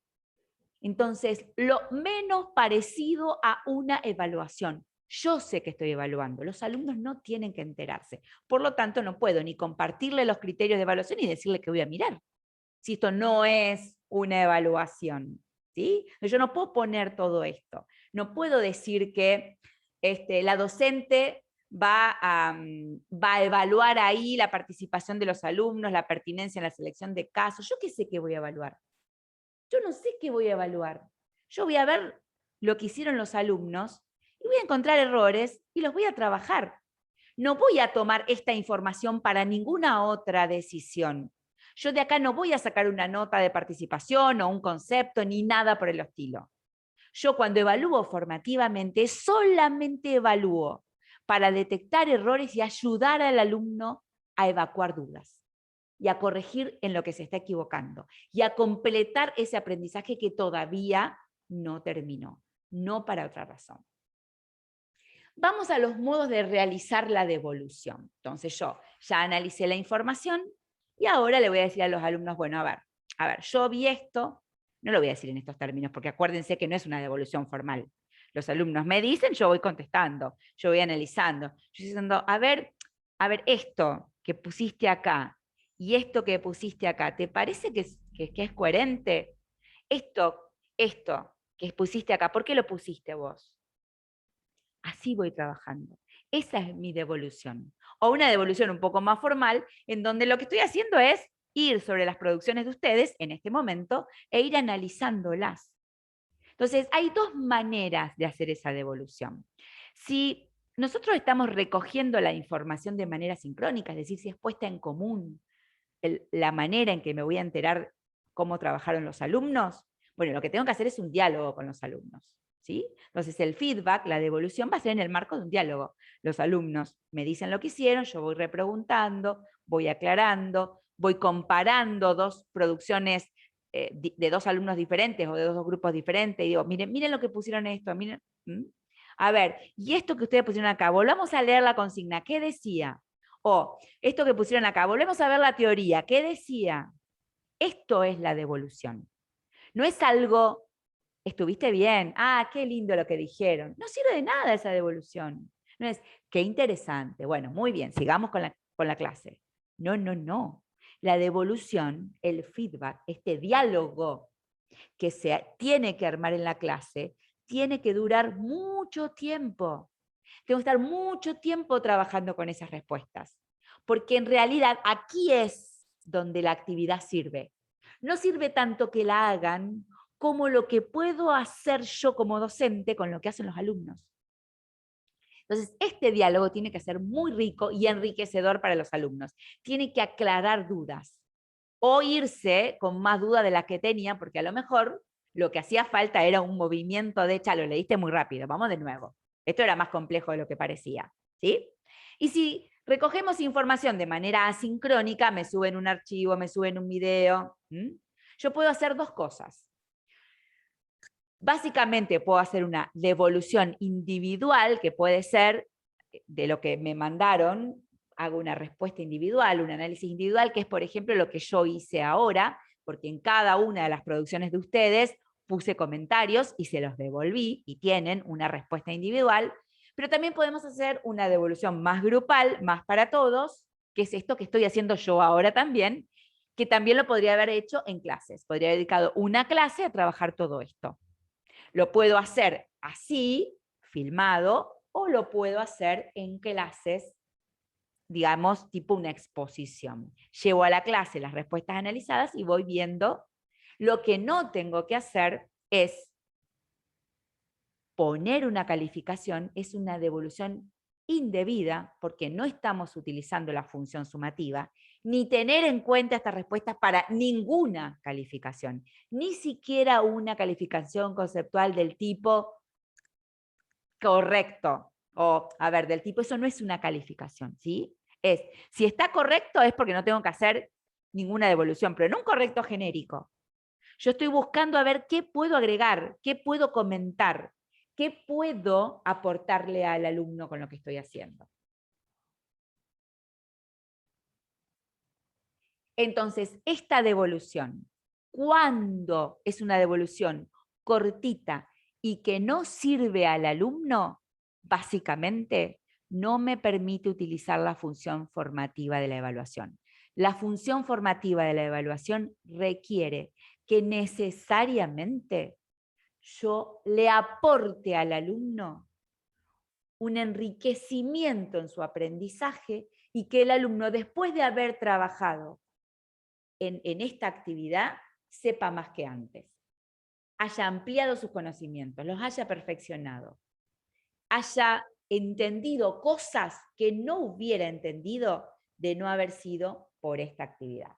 Entonces, lo menos parecido a una evaluación. Yo sé que estoy evaluando, los alumnos no tienen que enterarse. Por lo tanto, no puedo ni compartirle los criterios de evaluación ni decirle que voy a mirar, si esto no es una evaluación. ¿Sí? Yo no puedo poner todo esto. No puedo decir que la docente va a evaluar ahí la participación de los alumnos, la pertinencia en la selección de casos. ¿Yo qué sé que voy a evaluar? Yo no sé qué voy a evaluar. Yo voy a ver lo que hicieron los alumnos y voy a encontrar errores y los voy a trabajar. No voy a tomar esta información para ninguna otra decisión. Yo de acá no voy a sacar una nota de participación o un concepto ni nada por el estilo. Yo cuando evalúo formativamente, solamente evalúo para detectar errores y ayudar al alumno a evacuar dudas y a corregir en lo que se está equivocando y a completar ese aprendizaje que todavía no terminó, no para otra razón. Vamos a los modos de realizar la devolución. Entonces yo ya analicé la información y ahora le voy a decir a los alumnos, bueno, a ver, yo vi esto, no lo voy a decir en estos términos, porque acuérdense que no es una devolución formal. Los alumnos me dicen, yo voy contestando, yo voy analizando, yo estoy diciendo, a ver, esto que pusiste acá y esto que pusiste acá, ¿te parece que es coherente? Esto que pusiste acá, ¿por qué lo pusiste vos? Así voy trabajando. Esa es mi devolución. O una devolución un poco más formal, en donde lo que estoy haciendo es ir sobre las producciones de ustedes en este momento e ir analizándolas. Entonces, hay dos maneras de hacer esa devolución. Si nosotros estamos recogiendo la información de manera sincrónica, es decir, si es puesta en común la manera en que me voy a enterar cómo trabajaron los alumnos, bueno, lo que tengo que hacer es un diálogo con los alumnos. ¿Sí? Entonces el feedback, la devolución va a ser en el marco de un diálogo. Los alumnos me dicen lo que hicieron, yo voy repreguntando, voy aclarando, voy comparando dos producciones de dos alumnos diferentes o de dos grupos diferentes y digo, miren lo que pusieron esto, miren. A ver, y esto que ustedes pusieron acá, volvamos a leer la consigna, ¿qué decía? O esto que pusieron acá, volvemos a ver la teoría, ¿qué decía? Esto es la devolución. No es algo, estuviste bien, qué lindo lo que dijeron. No sirve de nada esa devolución. No es, qué interesante, bueno, muy bien, sigamos con la clase. No, no, no. La devolución, el feedback, este diálogo que se tiene que armar en la clase, tiene que durar mucho tiempo. Tengo que estar mucho tiempo trabajando con esas respuestas, porque en realidad aquí es donde la actividad sirve. No sirve tanto que la hagan como lo que puedo hacer yo como docente con lo que hacen los alumnos. Entonces, este diálogo tiene que ser muy rico y enriquecedor para los alumnos. Tiene que aclarar dudas o irse con más dudas de las que tenía, porque a lo mejor lo que hacía falta era un movimiento de, lo leíste muy rápido, vamos de nuevo. Esto era más complejo de lo que parecía. ¿Sí? Y si recogemos información de manera asincrónica, me suben un archivo, me suben un video, yo puedo hacer dos cosas. Básicamente puedo hacer una devolución individual, que puede ser de lo que me mandaron, hago una respuesta individual, un análisis individual, que es, por ejemplo, lo que yo hice ahora, porque en cada una de las producciones de ustedes puse comentarios y se los devolví y tienen una respuesta individual, pero también podemos hacer una devolución más grupal, más para todos, que es esto que estoy haciendo yo ahora también, que también lo podría haber hecho en clases. Podría haber dedicado una clase a trabajar todo esto. Lo puedo hacer así, filmado, o lo puedo hacer en clases, digamos, tipo una exposición. Llevo a la clase las respuestas analizadas y voy viendo. Lo que no tengo que hacer es poner una calificación, es una devolución indebida, porque no estamos utilizando la función sumativa, ni tener en cuenta estas respuestas para ninguna calificación, ni siquiera una calificación conceptual del tipo correcto, o a ver, del tipo, eso no es una calificación, ¿sí? Es, si está correcto es porque no tengo que hacer ninguna devolución, pero no un correcto genérico. Yo estoy buscando a ver qué puedo agregar, qué puedo comentar, qué puedo aportarle al alumno con lo que estoy haciendo. Entonces, esta devolución, cuando es una devolución cortita y que no sirve al alumno, básicamente no me permite utilizar la función formativa de la evaluación. La función formativa de la evaluación requiere que necesariamente yo le aporte al alumno un enriquecimiento en su aprendizaje y que el alumno, después de haber trabajado en esta actividad, sepa más que antes, haya ampliado sus conocimientos, los haya perfeccionado, haya entendido cosas que no hubiera entendido de no haber sido por esta actividad.